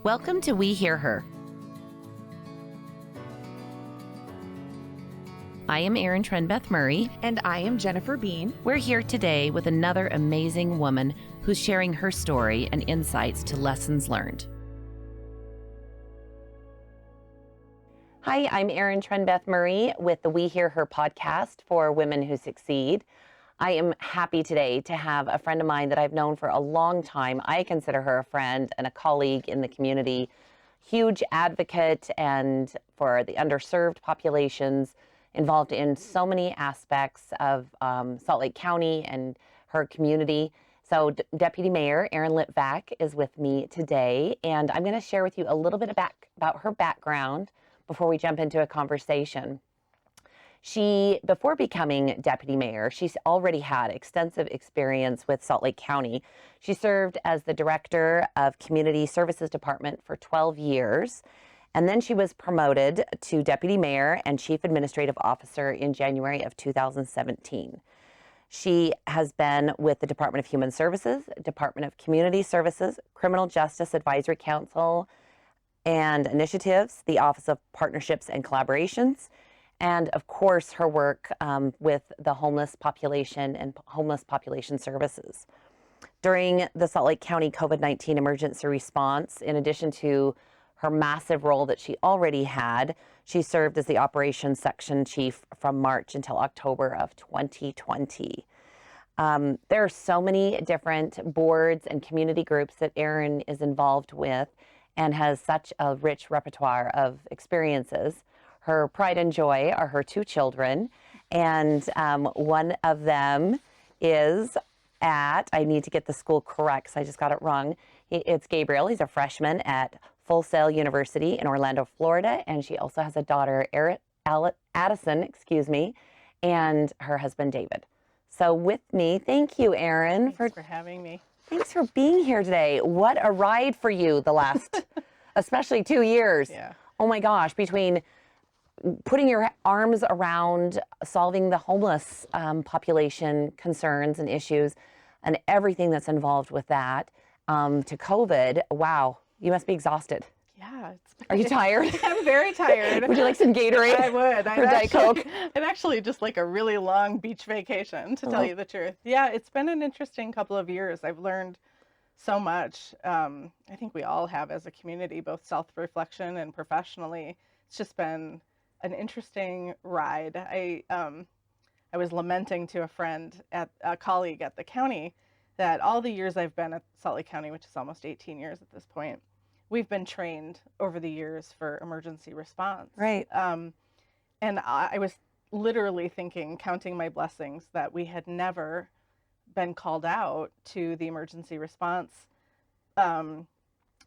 Welcome to We Hear Her. I am Erin Litvack Murray. And I am Jennifer Bean. We're here today with another amazing woman who's sharing her story and insights to lessons learned. Hi, I'm Erin Litvack Murray with the We Hear Her podcast for women who succeed. I am happy today to have a friend of mine that I've known for a long time. I consider her a friend and a colleague in the community, huge advocate and for the underserved populations, involved in so many aspects of Salt Lake County and her community. So Deputy Mayor Erin Litvack is with me today, and I'm going to share with you a little bit about her background before we jump into a conversation. Before becoming deputy mayor, she's already had extensive experience with Salt Lake County. She served as the director of Community Services Department for 12 years, and then she was promoted to deputy mayor and chief administrative officer in January of 2017. She has been with the Department of Human Services, Department of Community Services, Criminal Justice Advisory Council and Initiatives, the Office of Partnerships and Collaborations, and of course her work with the homeless population and homeless population services. During the Salt Lake County COVID-19 emergency response, in addition to her massive role that she already had, she served as the operations section chief from March until October of 2020. There are so many different boards and community groups that Erin is involved with and has such a rich repertoire of experiences. Her pride and joy are her two children, and one of them is I need to get the school correct, so I just got it wrong. It's Gabriel. He's a freshman at Full Sail University in Orlando, Florida, and she also has a daughter, Addison, and her husband, David. So with me, thank you, Erin. Thanks for having me. Thanks for being here today. What a ride for you the last, especially 2 years. Yeah. Oh my gosh, between putting your arms around solving the homeless population concerns and issues and everything that's involved with that to COVID, wow, you must be exhausted. Yeah. Are you tired? I'm very tired. Would you like some Gatorade? I would. Or Diet Coke? I'd actually just like a really long beach vacation, to tell you the truth. Yeah, it's been an interesting couple of years. I've learned so much. I think we all have as a community, both self-reflection and professionally. It's just been an interesting ride. I was lamenting to a colleague at the county, that all the years I've been at Salt Lake County, which is almost 18 years at this point, we've been trained over the years for emergency response. Right. And I was literally counting my blessings that we had never been called out to the emergency response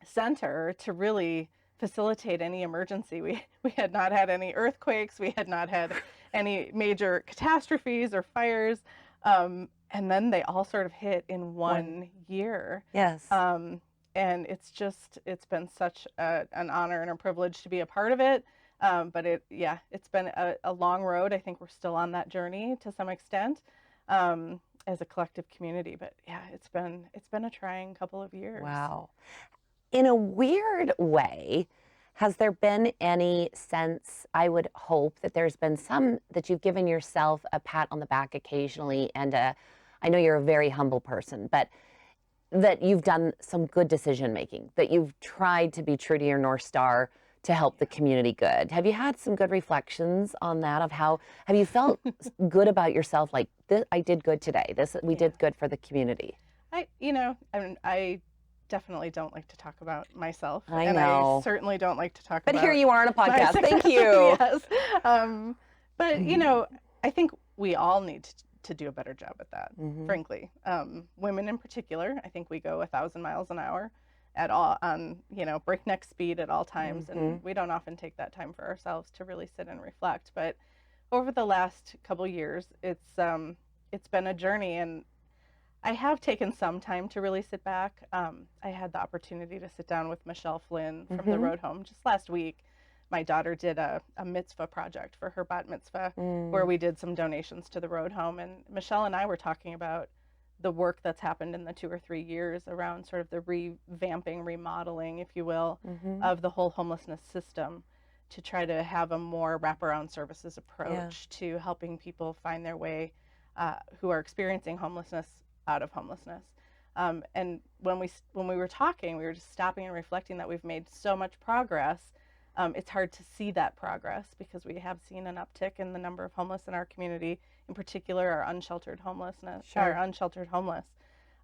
center to really facilitate any emergency. We had not had any earthquakes. We had not had any major catastrophes or fires. And then they all sort of hit in one year. Yes. And it's been such an honor and a privilege to be a part of it. But it's been a long road. I think we're still on that journey to some extent as a collective community. But yeah, it's been a trying couple of years. Wow. In a weird way, has there been any sense, I would hope, that there's been some, that you've given yourself a pat on the back occasionally, and I know you're a very humble person, but that you've done some good decision making, that you've tried to be true to your North Star to help the community good. Have you had some good reflections on that, of how, have you felt good about yourself, like, this, I did good today, we did good for the community? I definitely don't like to talk about myself. I and know. I certainly don't like to talk but about here you are on a podcast. Thank you. Yes. But, I think we all need to do a better job at that, frankly. Women in particular, I think we go 1,000 miles an hour on breakneck speed at all times. And we don't often take that time for ourselves to really sit and reflect. But over the last couple years, it's been a journey, and I have taken some time to really sit back. I had the opportunity to sit down with Michelle Flynn from the Road Home just last week. My daughter did a mitzvah project for her bat mitzvah where we did some donations to the Road Home. And Michelle and I were talking about the work that's happened in the 2 or 3 years around sort of the revamping, remodeling, if you will, of the whole homelessness system, to try to have a more wraparound services approach to helping people find their way who are experiencing homelessness out of homelessness. And when we were talking, we were just stopping and reflecting that we've made so much progress. It's hard to see that progress because we have seen an uptick in the number of homeless in our community, in particular our unsheltered homelessness, our unsheltered homeless.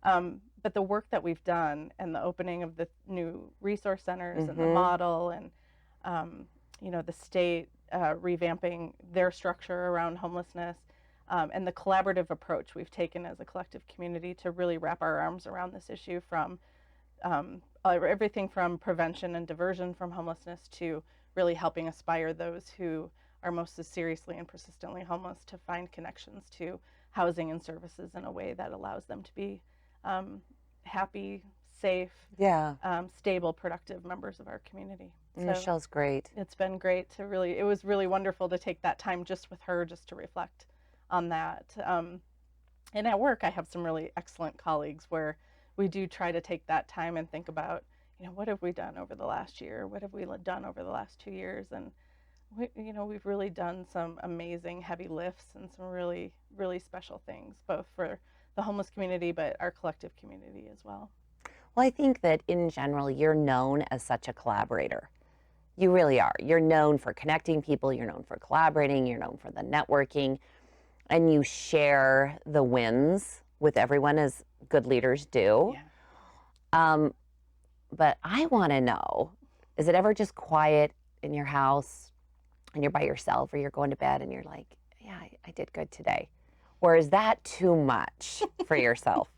But the work that we've done and the opening of the new resource centers and the model and the state revamping their structure around homelessness, and the collaborative approach we've taken as a collective community to really wrap our arms around this issue, from everything from prevention and diversion from homelessness to really helping aspire those who are most seriously and persistently homeless to find connections to housing and services in a way that allows them to be happy, safe, stable, productive members of our community. So Michelle's great. It's been great to it was really wonderful to take that time just with her, just to reflect on that. And at work, I have some really excellent colleagues where we do try to take that time and think about, what have we done over the last year? What have we done over the last 2 years? And we've really done some amazing heavy lifts and some really, really special things, both for the homeless community, but our collective community as well. Well, I think that in general, you're known as such a collaborator. You really are. You're known for connecting people. You're known for collaborating. You're known for the networking. And you share the wins with everyone, as good leaders do. Yeah. But I want to know, is it ever just quiet in your house and you're by yourself, or you're going to bed and you're like, yeah, I did good today? Or is that too much for yourself?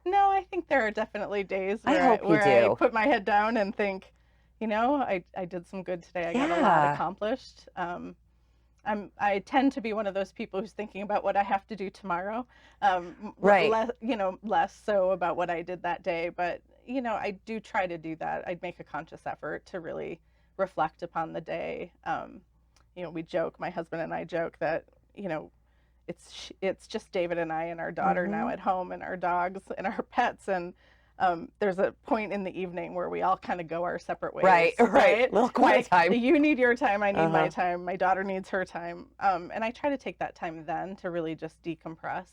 No, I think there are definitely days where I I put my head down and think, I did some good today. I got a lot accomplished. I tend to be one of those people who's thinking about what I have to do tomorrow. Less so about what I did that day. But, I do try to do that. I'd make a conscious effort to really reflect upon the day. We joke, my husband and I joke that, it's just David and I and our daughter now at home, and our dogs and our pets. And there's a point in the evening where we all kind of go our separate ways. Right. Little quiet time. You need your time. I need my time. My daughter needs her time. And I try to take that time then to really just decompress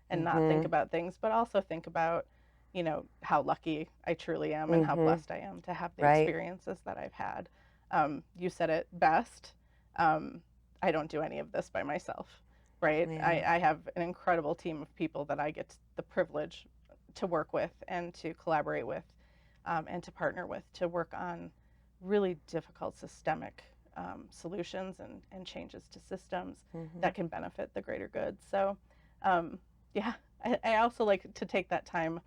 and not think about things, but also think about, how lucky I truly am and how blessed I am to have the experiences that I've had. You said it best. I don't do any of this by myself, right? Yeah. I have an incredible team of people that I get the privilege to work with and to collaborate with, and to partner with, to work on really difficult systemic solutions and changes to systems that can benefit the greater good. So I also like to take that time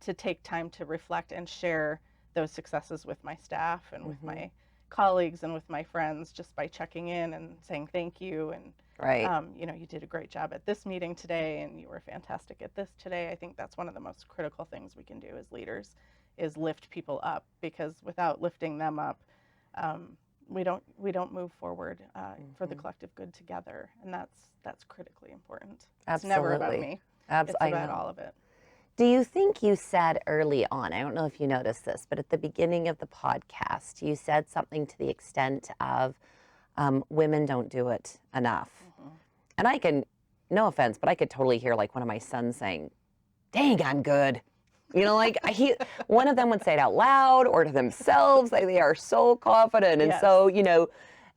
to reflect and share those successes with my staff and with my colleagues and with my friends, just by checking in and saying thank you. And you did a great job at this meeting today, and you were fantastic at this today. I think that's one of the most critical things we can do as leaders, is lift people up, because without lifting them up, we don't move forward for the collective good together, and that's critically important. Absolutely. It's never about me. It's about all of it. Do you think you said early on, I don't know if you noticed this, but at the beginning of the podcast, you said something to the extent of, women don't do it enough. And I can, no offense, but I could totally hear like one of my sons saying, dang, I'm good. One of them would say it out loud or to themselves. They are so confident. And so,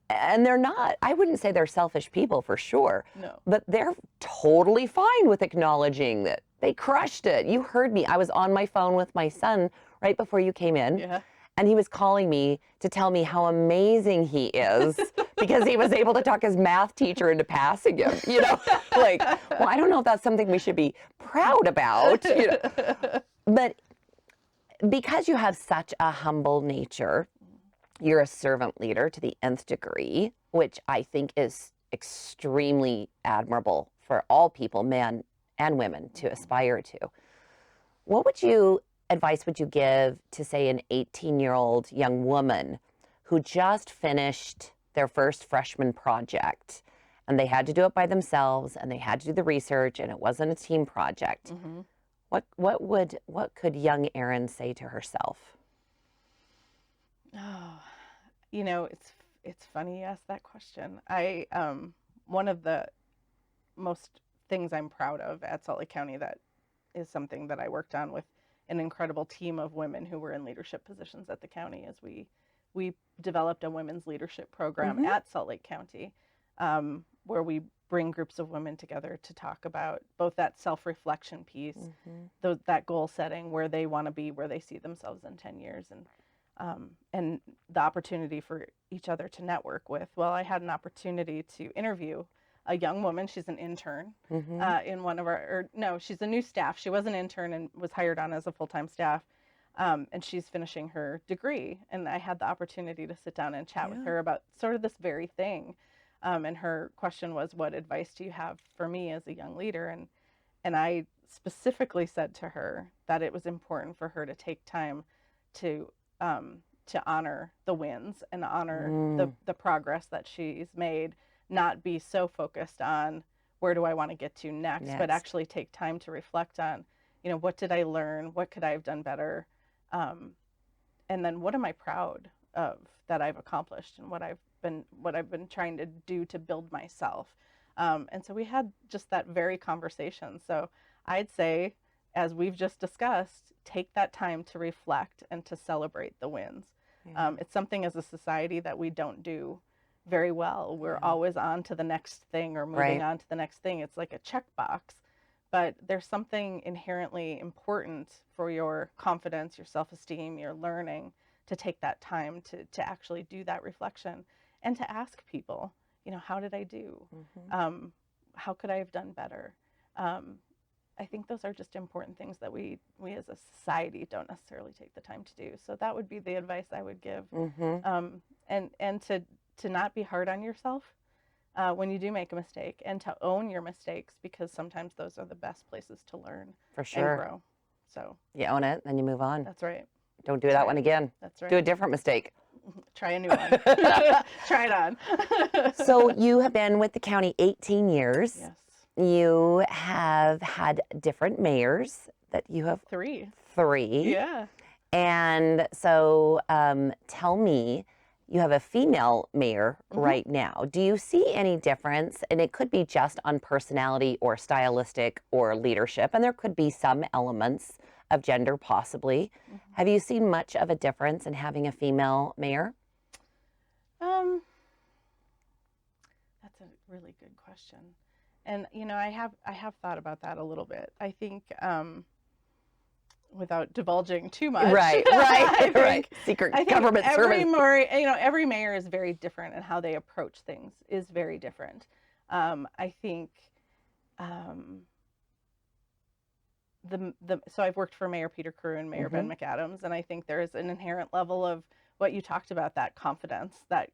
and they're not, I wouldn't say they're selfish people for sure. No. But they're totally fine with acknowledging that they crushed it. You heard me. I was on my phone with my son right before you came in. Yeah. And he was calling me to tell me how amazing he is because he was able to talk his math teacher into passing him. Well, I don't know if that's something we should be proud about. But because you have such a humble nature, you're a servant leader to the nth degree, which I think is extremely admirable for all people, men and women, to aspire to. What advice would you give to, say, an 18-year-old young woman who just finished their first freshman project, and they had to do it by themselves, and they had to do the research, and it wasn't a team project? What could young Erin say to herself? Oh, it's funny you ask that question. One of the most things I'm proud of at Salt Lake County, that is something that I worked on with an incredible team of women who were in leadership positions at the county, as we developed a women's leadership program at Salt Lake County, where we bring groups of women together to talk about both that self-reflection piece, that goal setting, where they want to be, where they see themselves in 10 years, and the opportunity for each other to network with. Well, I had an opportunity to interview a young woman. She's an intern in one of she's a new staff. She was an intern and was hired on as a full-time staff. And she's finishing her degree. And I had the opportunity to sit down and chat with her about sort of this very thing. And her question was, what advice do you have for me as a young leader? And I specifically said to her that it was important for her to take time to honor the wins and honor the progress that she's made, not be so focused on where do I want to get to next, but actually take time to reflect on, what did I learn? What could I have done better? And then what am I proud of that I've accomplished, and what I've been trying to do to build myself. And so we had just that very conversation. So I'd say, as we've just discussed, take that time to reflect and to celebrate the wins. It's something as a society that we don't do very well. We're always on to the next thing, or moving on to the next thing. It's like a checkbox. But there's something inherently important for your confidence, your self-esteem, your learning, to take that time to actually do that reflection, and to ask people, how did I do? How could I have done better? I think those are just important things that we as a society don't necessarily take the time to do. So that would be the advice I would give. And to not be hard on yourself when you do make a mistake, and to own your mistakes, because sometimes those are the best places to learn and grow. So you own it, then you move on. That's right. Don't do that one again. That's right. Do a different mistake. Try a new one. Try it on. So you have been with the county 18 years. Yes. You have had different mayors that you have. Three. Yeah. And so tell me, you have a female mayor right now. Do you see any difference? And it could be just on personality or stylistic or leadership, and there could be some elements of gender possibly. Have you seen much of a difference in having a female mayor? That's a really good question. And I have thought about that a little bit. I think without divulging too much. Right. Secret government service. Every mayor is very different, and how they approach things is very different. I think so I've worked for Mayor Peter Crew and Mayor Ben McAdams, and I think there's an inherent level of what you talked about, that confidence that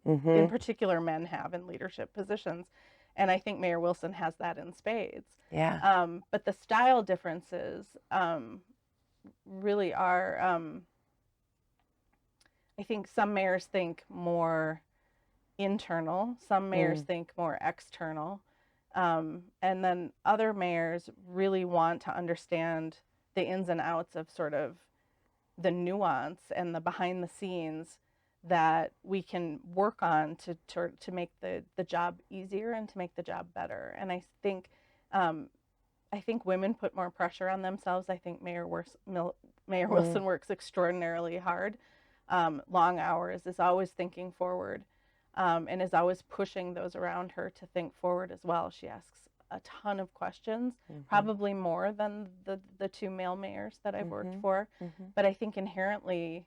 in particular men have in leadership positions. And I think Mayor Wilson has that in spades. Yeah. But the style differences really are, I think some mayors think more internal, some mayors think more external. And then other mayors really want to understand the ins and outs of sort of the nuance and the behind the scenes that we can work on to make the job easier and to make the job better. And I think women put more pressure on themselves. I think Mayor Wilson works extraordinarily hard, long hours, is always thinking forward, and is always pushing those around her to think forward as well. She asks a ton of questions, probably more than the two male mayors that I've worked for. But I think inherently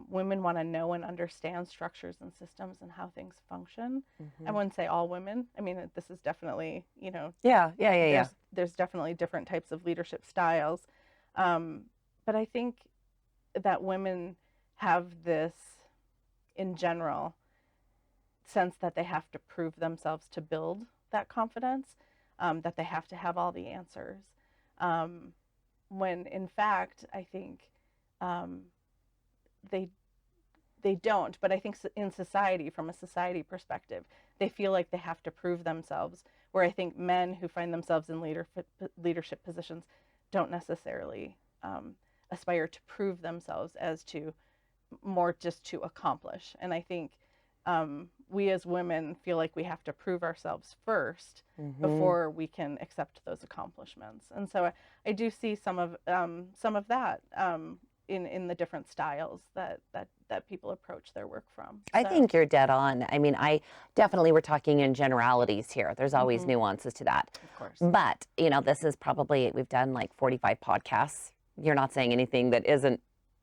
women want to know and understand structures and systems and how things function. I wouldn't say all women. I mean, this is definitely, there's definitely different types of leadership styles. But I think that women have this, in general, sense that they have to prove themselves to build that confidence, that they have to have all the answers. When in fact, I think they don't. But I think in society, from a society perspective, they feel like they have to prove themselves, where I think men who find themselves in leadership positions don't necessarily aspire to prove themselves as to more just to accomplish. And I think we as women feel like we have to prove ourselves first before we can accept those accomplishments. And so I do see some of that in the different styles that people approach their work from. I think you're dead on. I mean, I definitely, we're talking in generalities here. There's always nuances to that. Of course. But, you know, this is probably, we've done like 45 podcasts. You're not saying anything that isn't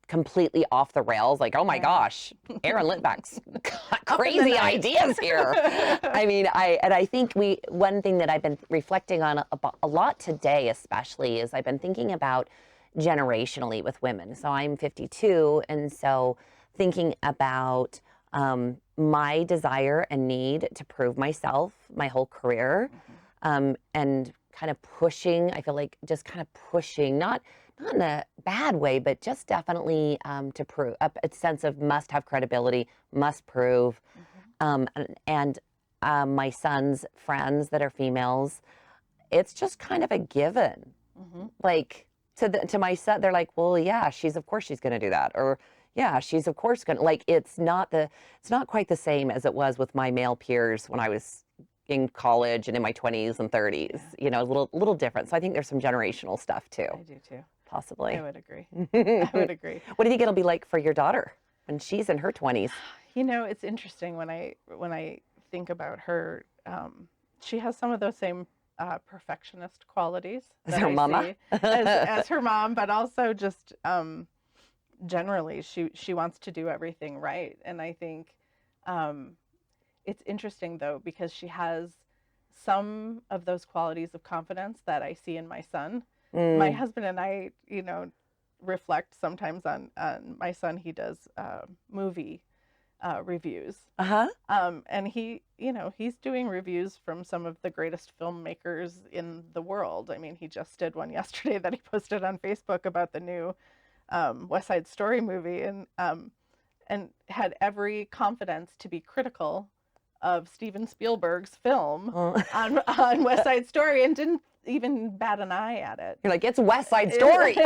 completely off the rails, like, oh my gosh, Erin Litvack's got crazy ideas here. I mean, I think one thing that I've been reflecting on a lot today especially is I've been thinking about generationally with women. So I'm 52, and so thinking about my desire and need to prove myself my whole career, and kind of pushing, I feel like just kind of pushing, not in a bad way, but just definitely to prove a sense of must have credibility, must prove. And my son's friends that are females, it's just kind of a given. Like to my son, they're like, well, yeah, of course she's going to do that. Or yeah, she's of course going to, like, it's not quite the same as it was with my male peers when I was in college and in my 20s and 30s, you know, a little different. So I think there's some generational stuff too. I do too. Possibly. I would agree. I would agree. What do you think it'll be like for your daughter when she's in her 20s? You know, it's interesting when I think about her. She has some of those same perfectionist qualities as her mama, as her mom, but also just generally, she wants to do everything right. And I think it's interesting though, because she has some of those qualities of confidence that I see in my son. My husband and I, you know, reflect sometimes on my son. He does movie reviews. And he, you know, he's doing reviews from some of the greatest filmmakers in the world. I mean, he just did one yesterday that he posted on Facebook about the new West Side Story movie, and had every confidence to be critical of Steven Spielberg's film on West Side Story, and didn't even bat an eye at it. You're like, it's West Side Story.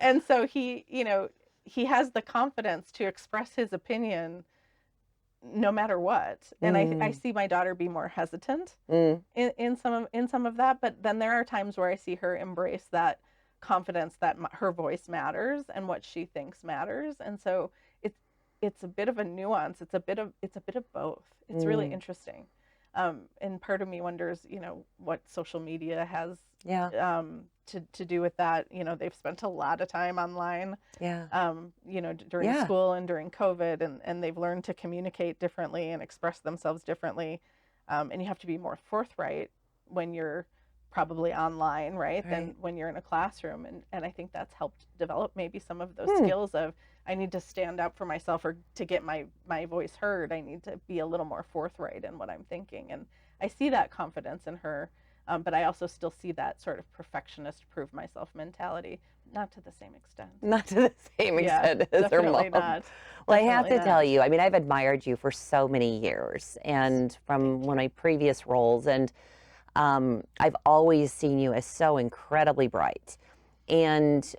And so he, you know, he has the confidence to express his opinion no matter what. And I see my daughter be more hesitant in some of that. But then there are times where I see her embrace that confidence that her voice matters and what she thinks matters. And so it's a bit of a nuance. It's a bit of both. It's really interesting. And part of me wonders, you know, what social media has to do with that. You know, they've spent a lot of time online, you know, during school and during COVID, and they've learned to communicate differently and express themselves differently. And you have to be more forthright when you're probably online, right, than when you're in a classroom. And I think that's helped develop maybe some of those skills of, I need to stand up for myself, or to get my voice heard, I need to be a little more forthright in what I'm thinking. And I see that confidence in her, but I also still see that sort of perfectionist, prove myself mentality, not to the same extent. Not to the same extent as her mom. Not. Well, I have to tell you, I mean, I've admired you for so many years, and from one of my previous roles, and I've always seen you as so incredibly bright and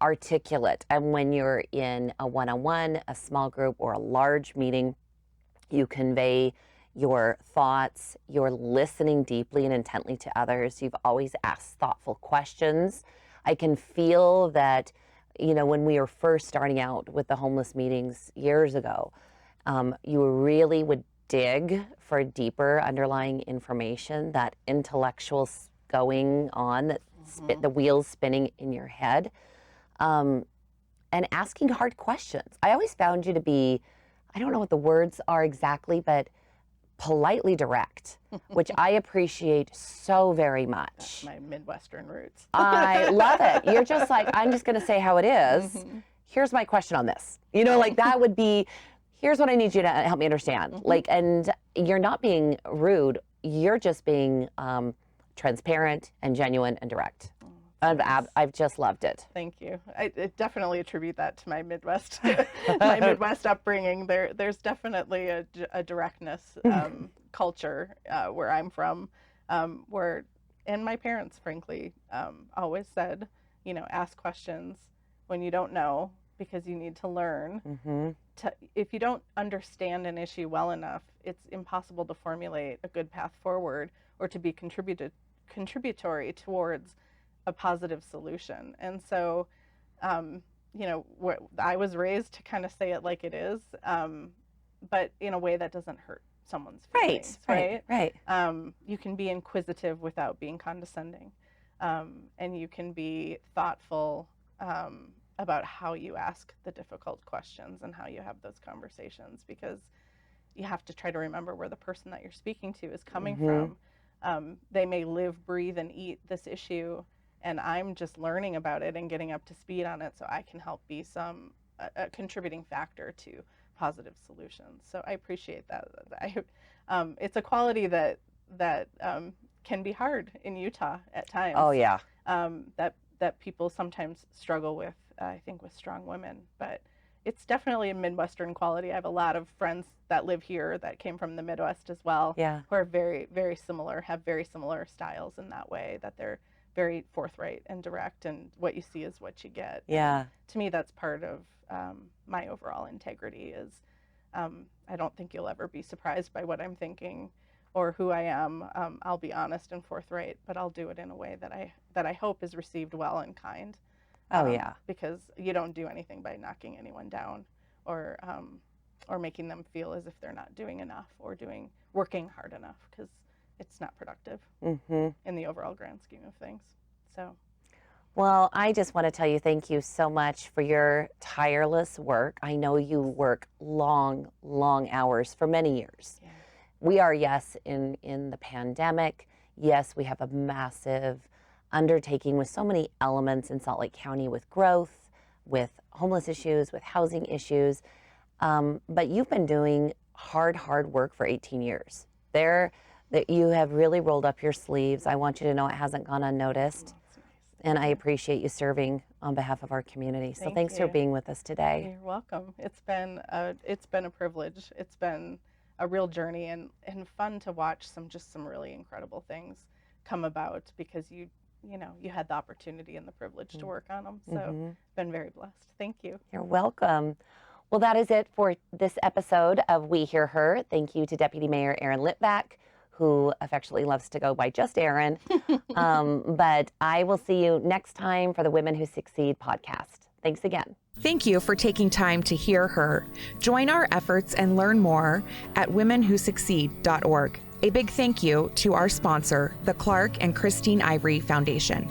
articulate. And when you're in a one-on-one, a small group, or a large meeting, you convey your thoughts, you're listening deeply and intently to others. You've always asked thoughtful questions. I can feel that, you know, when we were first starting out with the homeless meetings years ago, you really would dig for deeper underlying information, that intellectual going on, that the wheels spinning in your head, and asking hard questions. I always found you to be, I don't know what the words are exactly, but politely direct, which I appreciate so very much. That's my Midwestern roots. I love it. You're just like, I'm just going to say how it is. Here's my question on this. You know, like that would be, here's what I need you to help me understand. Like, and you're not being rude. You're just being transparent and genuine and direct. I've just loved it. Thank you. I definitely attribute that to my Midwest, my Midwest upbringing. There's definitely a directness culture where I'm from, and my parents, frankly, always said, ask questions when you don't know, because you need to learn. If you don't understand an issue well enough, it's impossible to formulate a good path forward or to be contributory towards a positive solution. And so, I was raised to kind of say it like it is, but in a way that doesn't hurt someone's feelings, right. You can be inquisitive without being condescending, and you can be thoughtful about how you ask the difficult questions and how you have those conversations, because you have to try to remember where the person that you're speaking to is coming from. They may live, breathe, and eat this issue, and I'm just learning about it and getting up to speed on it so I can help be a contributing factor to positive solutions. So I appreciate that. It's a quality that can be hard in Utah at times. Oh yeah. That people sometimes struggle with, I think, with strong women, but it's definitely a Midwestern quality. I have a lot of friends that live here that came from the Midwest as well, Yeah. who are very, very similar, have very similar styles in that way, that they're very forthright and direct, and what you see is what you get. Yeah. And to me, that's part of my overall integrity is I don't think you'll ever be surprised by what I'm thinking or who I am. I'll be honest and forthright, but I'll do it in a way that I hope is received well and kind. Oh yeah. Because you don't do anything by knocking anyone down or making them feel as if they're not doing enough or working hard enough, because it's not productive in the overall grand scheme of things. So. Well, I just want to tell you thank you so much for your tireless work. I know you work long, long hours for many years. Yeah. We are, yes, in the pandemic. Yes, we have a massive undertaking with so many elements in Salt Lake County, with growth, with homeless issues, with housing issues. But you've been doing hard work for 18 years. That you have really rolled up your sleeves. I want you to know it hasn't gone unnoticed. And I appreciate you serving on behalf of our community. So thanks for being with us today. You're welcome. It's been a privilege. It's been a real journey and fun to watch some really incredible things come about, because you had the opportunity and the privilege to work on them. So been very blessed. Thank you. You're welcome. Well, that is it for this episode of We Hear Her. Thank you to Deputy Mayor Erin Litvack, who affectionately loves to go by just Erin. But I will see you next time for the Women Who Succeed podcast. Thanks again. Thank you for taking time to hear her. Join our efforts and learn more at womenwhosucceed.org. A big thank you to our sponsor, the Clark and Christine Ivory Foundation.